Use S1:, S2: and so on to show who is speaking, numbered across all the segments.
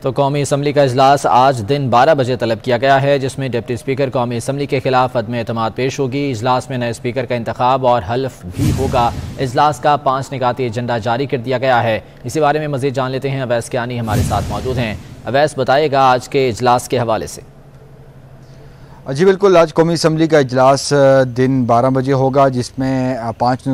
S1: तो कौमी असम्बली का इजलास आज दिन 12 बजे तलब किया गया है, जिसमें डिप्टी स्पीकर कौमी असम्बली के खिलाफ अदम एतमाद पेश होगी। इजलास में नए स्पीकर का इंतखाब और हल्फ भी होगा। इजलास का 5 निकाती एजेंडा जारी कर दिया गया है। इसी बारे में मजीद जान लेते हैं। अवैस कियानी हमारे साथ मौजूद हैं। अवैस, बताइएगा आज के इजलास के हवाले से।
S2: जी बिल्कुल, आज कौमी असम्बली का इजलास दिन 12 बजे होगा, जिसमें 5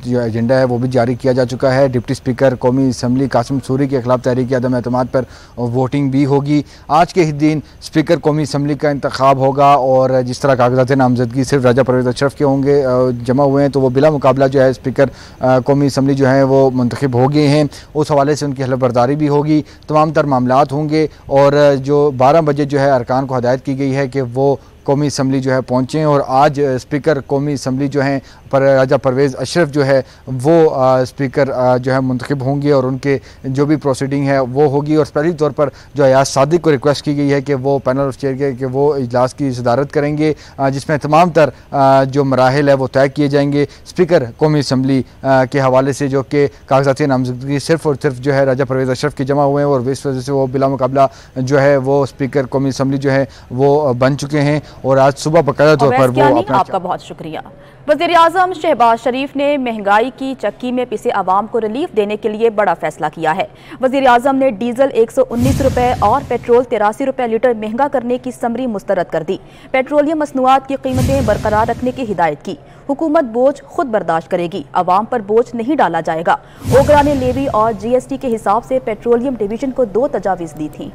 S2: जो एजेंडा है वो भी जारी किया जा चुका है। डिप्टी स्पीकर कौमी असम्बली कासिम सूरी के खिलाफ तहरीक अदम एतमाद पर वोटिंग भी होगी। आज के ही दिन स्पीकर कौमी असम्बली का इंतखाब होगा और जिस तरह कागजात नामजदगी सिर्फ राजा परवेज़ अशरफ के होंगे जमा हुए हैं, तो वो बिला मुकाबला जो है स्पीकर कौमी असम्बली जो है वो मुंतखब हो गए हैं। उस हवाले से उनकी हलफ बर्दारी भी होगी, तमाम तर मामलात होंगे और जो 12 बजे जो है अरकान को हदायत की गई है कि वो कौमी असम्बली जो है पहुँचें और आज स्पीकर कौमी असम्बली जो हैं राजा परवेज़ अशरफ जो है वो स्पीकर जो है मुंतखब होंगे और उनके जो भी प्रोसीडिंग है वो होगी। और पहली तौर पर जो अयाज सादिक को रिक्वेस्ट की गई है कि वो पैनल ऑफ चेयर के वो इजलास की सदारत करेंगे, जिसमें तमाम तर जो मराहिल है वो तय किए जाएंगे। स्पीकर कौमी असम्बली के हवाले से जो कि कागजाती नामजदगी सिर्फ और सिर्फ जो है राजा परवेज़ अशरफ के जमा हुए हैं और इस वजह से वो बिला मुकाबला जो है वो स्पीकर कौमी असम्बली जो है वो बन चुके हैं और आज सुबह बकायदा तौर पर वो अपना।
S3: आपका बहुत शुक्रिया। वज़ीर आज़म शहबाज शरीफ ने महंगाई की चक्की में पिसे आवाम को रिलीफ देने के लिए बड़ा फैसला किया है। वज़ीर आज़म ने डीजल 119 रुपए और पेट्रोल 83 रुपए लीटर महंगा करने की समरी मुस्तरद कर दी। पेट्रोलियम मसनूआत की कीमतें बरकरार रखने की हिदायत की। हुकूमत बोझ खुद बर्दाश्त करेगी, आवाम पर बोझ नहीं डाला जाएगा। ओगरा ने लेवी और GST के हिसाब से पेट्रोलियम डिवीजन को 2 तजावीज़ दी थी।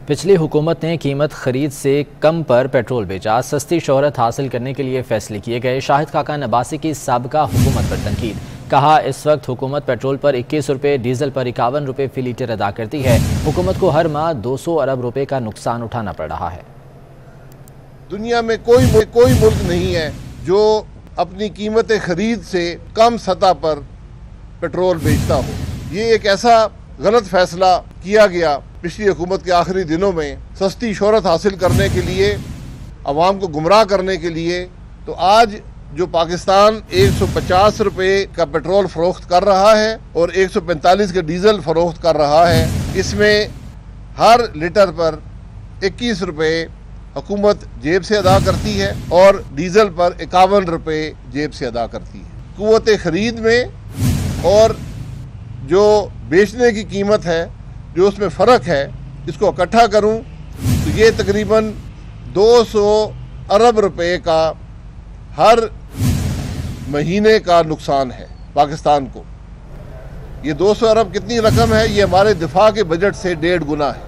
S1: पिछली हुकूमत ने कीमत खरीद से कम पर पेट्रोल बेचा। सस्ती शोहरत हासिल करने के लिए फैसले किए गए। शाहिद खाका नबासी की साबिका हुकूमत पर तनकीद। कहा, इस वक्त हुकूमत पेट्रोल पर 21 रुपये, डीजल पर 51 रुपये फी लीटर अदा करती है। हुकूमत को हर माह 200 अरब रुपए का नुकसान उठाना पड़ रहा है।
S4: दुनिया में कोई मुल्क नहीं है जो अपनी कीमत खरीद से कम सतह पर पेट्रोल बेचता हो। ये एक ऐसा गलत फैसला किया गया पिछली हुकूमत के आखिरी दिनों में सस्ती शोहरत हासिल करने के लिए, अवाम को गुमराह करने के लिए। तो आज जो पाकिस्तान 150 रुपये का पेट्रोल फरोख्त कर रहा है और 145 का डीजल फरोख्त कर रहा है, इसमें हर लीटर पर 21 रुपये हुकूमत जेब से अदा करती है और डीजल पर 51 रुपये जेब से अदा करती है। कुव्वत खरीद में और जो बेचने की कीमत है, जो उसमें फ़र्क है, इसको इकट्ठा करूं तो ये तकरीबन 200 अरब रुपए का हर महीने का नुकसान है पाकिस्तान को। ये 200 अरब कितनी रकम है? ये हमारे दिफा के बजट से 1.5 गुना है।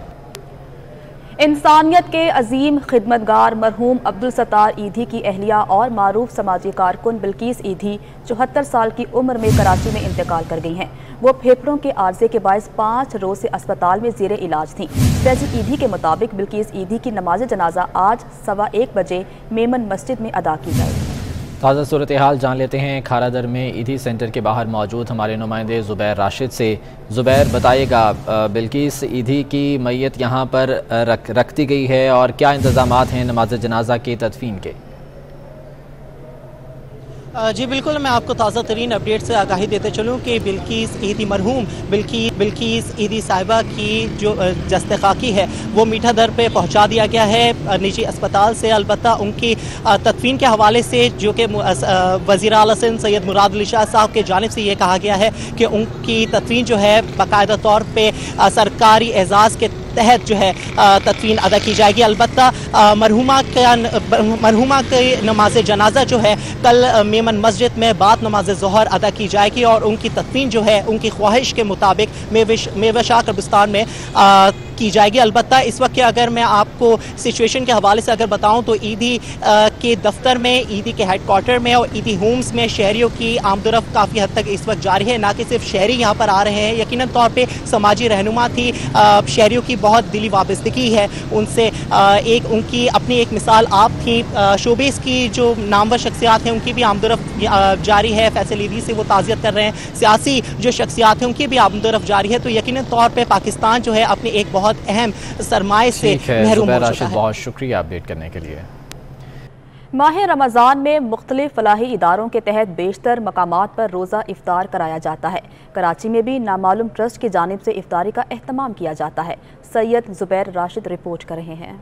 S3: इंसानियत के अजीम खिदमतगार मरहूम अब्दुल सत्तार ईधी की अहलिया और मारूफ समाजी कारकुन बिल्किस ईधी 74 साल की उम्र में कराची में इंतकाल कर गई हैं। वो फेफड़ों के आर्जे के बायस 5 रोज से अस्पताल में ज़ेरे इलाज थी। फैज़ल ईधी के मुताबिक बिल्किस ईधी की नमाज जनाजा आज 1:15 बजे मेमन मस्जिद में अदा की जाएगी।
S1: ताज़ा सूरत हाल जान लेते हैं खारादर में ईदी सेंटर के बाहर मौजूद हमारे नुमाइंदे ज़ुबैर राशिद से। ज़ुबैर, बताइएगा बिल्किस ईदी की मैयत यहाँ पर रख दी गई है और क्या इंतज़ामात हैं नमाज जनाजा के तदफीन के?
S5: जी बिल्कुल, मैं आपको ताज़ा तरीन अपडेट से आगाही देते चलूँ कि बिल्किस ईदी मरहूम बिल्किस ईदी साहिबा की जो जस्ते खाकी है वो मीठा दर पे पहुँचा दिया गया है निजी अस्पताल से। अलबत्ता उनकी तदफीन के हवाले से जो कि वज़ीर आला सिंध सैयद मुराद अली शाह साहब के जानिब से ये कहा गया है कि उनकी तदफीन जो है बाकायदा तौर पर सरकारी एजाज़ के तहत जो है तदफीन अदा की जाएगी। अलबत्ता मरहुमा के नमाज जनाजा जो है कल मेमन मस्जिद में बाद नमाज ज़ोहर अदा की जाएगी और उनकी तदफीन जो है उनकी ख्वाहिश के मुताबिक मेवशाह कब्रिस्तान में की जाएगी। अलबत्ता इस वक्त के अगर मैं आपको सिचुएशन के हवाले से अगर बताऊं तो ईदी के दफ्तर में, ईदी के हेडक्वार्टर में और ईदी होम्स में शहरियों की आमदरफ्त काफ़ी हद तक इस वक्त जारी है। ना कि सिर्फ शहरी यहाँ पर आ रहे हैं, यकीनन तौर पे समाजी रहनुमा थी, शहरियों की बहुत दिली वाबस्तगी है उनसे। एक उनकी अपनी एक मिसाल आप थी। शोबेस की जो नामवर शख्सियात हैं उनकी भी आमदरफ्त जारी है। फैसल ईदी से वो ताज़ियत कर रहे हैं। सियासी जो शख्सियात हैं उनकी भी आमदरफ्त जारी है। तो यकीनन तौर पर पाकिस्तान जो है अपने एक बहुत अहम सरमाए से महरूम हो चुका है।
S1: बहुत शुक्रिया अपडेट करने के लिए।
S3: माह रमज़ान में मुख्तलिफ फलाही इदारों के तहत बेशतर मकामात पर रोज़ा इफ्तार कराया जाता है। कराची में भी नामालूम ट्रस्ट की जानिब से इफ्तारी का एहतमाम किया जाता है। सैयद जुबैर राशिद रिपोर्ट कर रहे हैं।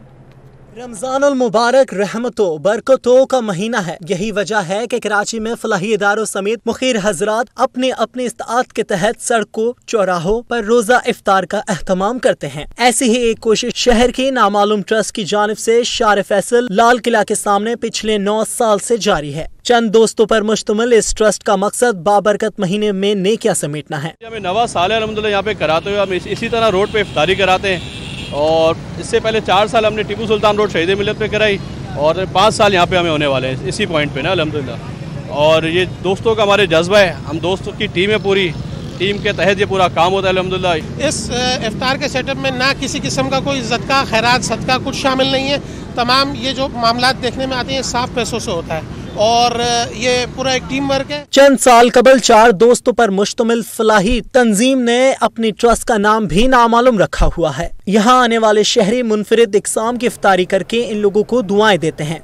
S5: रमज़ानुल मुबारक रहमतों बरकतों का महीना है। यही वजह है कि कराची में फलाही इदारों समेत मुखिर हजरात अपने अपने इस्तात के तहत सड़कों चौराहों पर रोजा इफ्तार का एहतमाम करते हैं। ऐसी ही एक कोशिश शहर के नामालूम ट्रस्ट की जानिब से शार फैसल लाल किला के सामने पिछले 9 साल से जारी है। चंद दोस्तों पर मुश्तमिल इस ट्रस्ट का मकसद बाबरकत महीने में नेकियां समेटना है।
S6: हमें नवा साल है अल्हम्दुलिल्लाह यहाँ पे कराते हुए हम इसी तरह रोड पे इफ्तारी कराते हैं और इससे पहले 4 साल हमने टीपू सुल्तान रोड शहीद मिलत पे कराई और 5 साल यहाँ पे हमें होने वाले हैं इसी पॉइंट पे ना अल्हम्दुलिल्लाह। और ये दोस्तों का हमारे जज्बा है, हम दोस्तों की टीम है, पूरी टीम के तहत ये पूरा काम होता है अल्हम्दुलिल्लाह।
S7: इस इफ्तार के सेटअप में ना किसी किस्म का कोई ज़दका खैरात सदका कुछ शामिल नहीं है। तमाम ये जो मामलात देखने में आते हैं साफ पैसों से होता है और ये पूरा एक टीम वर्क है।
S5: चंद साल कबल 4 दोस्तों पर मुश्तमिल फलाही तंजीम ने अपनी ट्रस्ट का नाम भी नामालूम रखा हुआ है। यहाँ आने वाले शहरी मुनफरिद इक़साम की इफ्तारी करके इन लोगों को दुआएं देते हैं।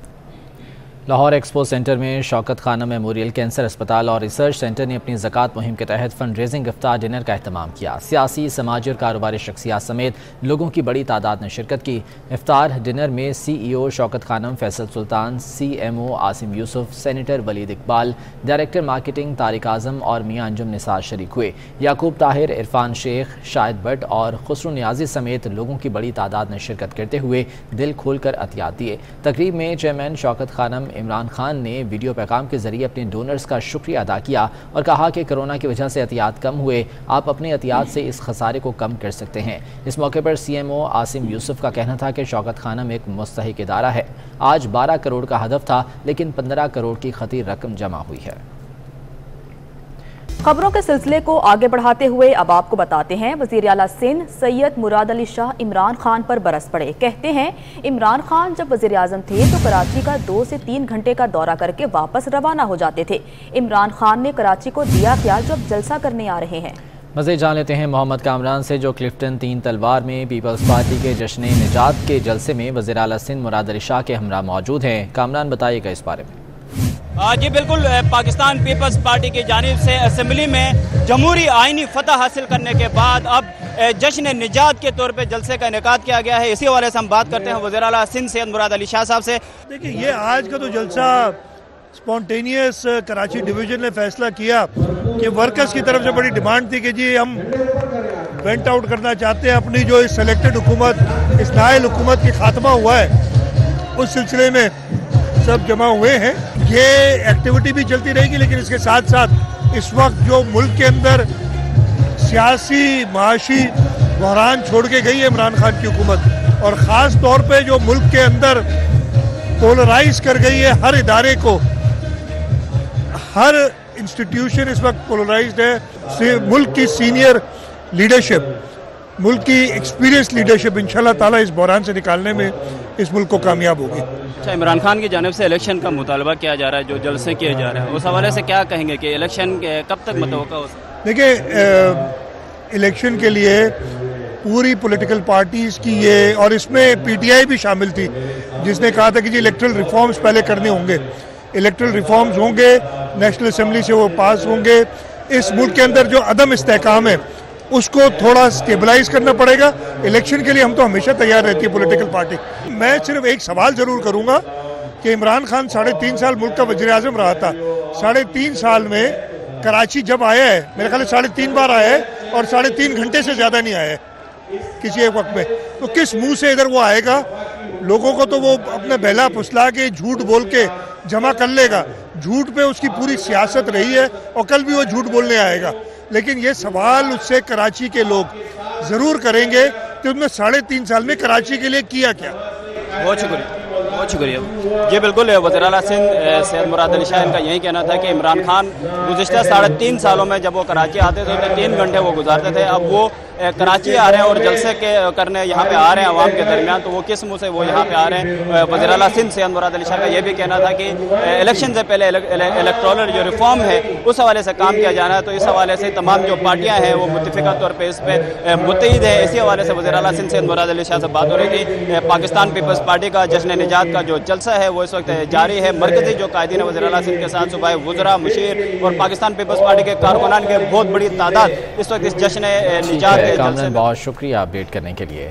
S1: लाहौर एक्सपो सेंटर में शौकत खानम मेमोरियल कैंसर अस्पताल और रिसर्च सेंटर ने अपनी ज़कात मुहिम के तहत फंड रेजिंग इफ्तार डिनर का एहतमाम किया। सियासी, समाजी और कारोबारी शख्सियात समेत लोगों की बड़ी तादाद ने शिरकत की। इफ्तार डिनर में CEO Shaukat Khanum Faisal Sultan, CMO Asim Yousuf, senator Waleed Iqbal, director marketing Tariq Azam और मियां अंजुम निसार शरीक हुए। याकूब ताहिर, इरफान शेख, शाहिद भट्ट और खुसरो नियाजी समेत लोगों की बड़ी तादाद ने शिरकत करते हुए दिल खोल कर अतियात दिए। तकरीब में चेयरमैन शौकत खानम इमरान खान ने वीडियो पैगाम के जरिए अपने डोनर्स का शुक्रिया अदा किया और कहा कि कोरोना की वजह से एहतियात कम हुए, आप अपने एहतियात से इस खसारे को कम कर सकते हैं। इस मौके पर CMO आसिम यूसुफ का कहना था कि शौकत खानम एक मुस्तहिक इदारा है। आज 12 करोड़ का हदफ था लेकिन 15 करोड़ की खती रकम जमा हुई है।
S3: खबरों के सिलसिले को आगे बढ़ाते हुए अब आपको बताते हैं, वज़ीर आला सिंध सैयद मुराद अली शाह इमरान खान पर बरस पड़े। कहते हैं इमरान खान जब वज़ीर आज़म थे तो कराची का 2 से 3 घंटे का दौरा करके वापस रवाना हो जाते थे। इमरान खान ने कराची को दिया क्या जो अब जलसा करने आ रहे हैं।
S1: मज़ीद जान लेते हैं मोहम्मद कामरान से, जो क्लिफ्टन 3 तलवार में पीपल्स पार्टी के जश्न निजात के जलसे में वज़ीर आला सिंध मुराद अली शाह के हमरा मौजूद हैं। कामरान बताइएगा इस बारे में।
S8: जी बिल्कुल, पाकिस्तान पीपल्स पार्टी की जानिब से असम्बली में जमहूरी आइनी फतह हासिल करने के बाद अब जश्न निजात के तौर पे जलसे का इनेकाद किया गया है। इसी हवाले से हम बात करते हैं वज़ीर आला सिंध सैयद मुराद अली शाह साहब से।
S9: देखिए, ये आज का तो जलसा स्पॉन्टेनियस कराची डिवीज़न ने फैसला किया कि वर्कर्स की तरफ से बड़ी डिमांड थी कि जी हम वेंट आउट करना चाहते हैं अपनी जो इस सेलेक्टेड हुकूमत, इस नायल हुकूमत की खात्मा हुआ है, उस सिलसिले में सब जमा हुए हैं। ये एक्टिविटी भी चलती रहेगी लेकिन इसके साथ साथ इस वक्त जो मुल्क के अंदर सियासी माशी बहरान छोड़ के गई है इमरान खान की हुकूमत, और ख़ास तौर पे जो मुल्क के अंदर पोलराइज कर गई है हर इदारे को, हर इंस्टीट्यूशन इस वक्त पोलराइज्ड है। मुल्क की सीनियर लीडरशिप, मुल्क की एक्सपीरियंस लीडरशिप इंशाल्लाह ताला इस बहरान से निकालने में इस मुल्क को कामयाब होगी।
S8: अच्छा, इमरान खान की जानिब से इलेक्शन का मुतालबा किया जा रहा है, जो जलसे किए जा रहे हैं, उस हवाले से क्या कहेंगे कि इलेक्शन कब तक मुतवक्का हो सकता है?
S9: देखिए, इलेक्शन के लिए पूरी पॉलिटिकल पार्टीज़ की ये, और इसमें PTI भी शामिल थी जिसने कहा था कि जी इलेक्ट्रल रिफॉर्म्स पहले करने होंगे, इलेक्ट्रल रिफॉर्म्स होंगे, नेशनल असम्बली से वो पास होंगे। इस मुल्क के अंदर जो अदम इस्तेहकाम है उसको थोड़ा स्टेबलाइज करना पड़ेगा। इलेक्शन के लिए हम तो हमेशा तैयार रहती है पॉलिटिकल पार्टी। मैं सिर्फ एक सवाल ज़रूर करूँगा कि इमरान खान 3.5 साल मुल्क का वज़ीर आज़म रहा था, 3.5 साल में कराची जब आया है, मेरे ख्याल 3.5 बार आया है और 3.5 घंटे से ज़्यादा नहीं आया है किसी एक वक्त में, तो किस मुंह से इधर वो आएगा? लोगों को तो वो अपने बहला फुसला के झूठ बोल के जमा कर लेगा, झूठ पे उसकी पूरी सियासत रही है और कल भी वो झूठ बोलने आएगा। लेकिन ये सवाल उससे कराची के लोग ज़रूर करेंगे कि उसने 3.5 साल में कराची के लिए किया क्या।
S8: बहुत शुक्रिया, बहुत शुक्रिया। ये बिल्कुल वज़ीर आला सिंध सैयद मुराद अली शाह, इनका यही कहना था कि इमरान खान गुज़िश्ता 3.5 सालों में जब वो कराची आते थे तो 3 घंटे वो गुजारते थे, अब वो कराची आ रहे हैं और जलसे के करने यहाँ पे आ रहे हैं अवाम के दरमियान, तो वो किस मुँह से वो यहाँ पे आ रहे हैं। वज़ीर आला सिंध सैयद मुराद अली शाह का ये भी कहना था कि इलेक्शन से पहले इलेक्टोरल जो रिफॉर्म है उस हवाले से काम किया जाना है। तो इस हवाले से तमाम जो पार्टियाँ हैं वो मुत्तफ़िक़ा तौर पर इस पर मुत्तहिद है। इसी हवाले से वज़ीर आला सिंध सैयद मुराद अली शाह से बात हो रही थी। पाकिस्तान पीपल्स पार्टी का जश्न निजात का जो जलसा है वो इस वक्त जारी है। मरकज़ी जो कायदीन वज़ीर आला सिंध के साथ सूबाई वुज़रा, मुशीर और पाकिस्तान पीपल्स पार्टी के कारकुनान के बहुत बड़ी तादाद इस वक्त इस जश्न निजात के जलसे।
S1: बहुत शुक्रिया अपडेट करने के लिए।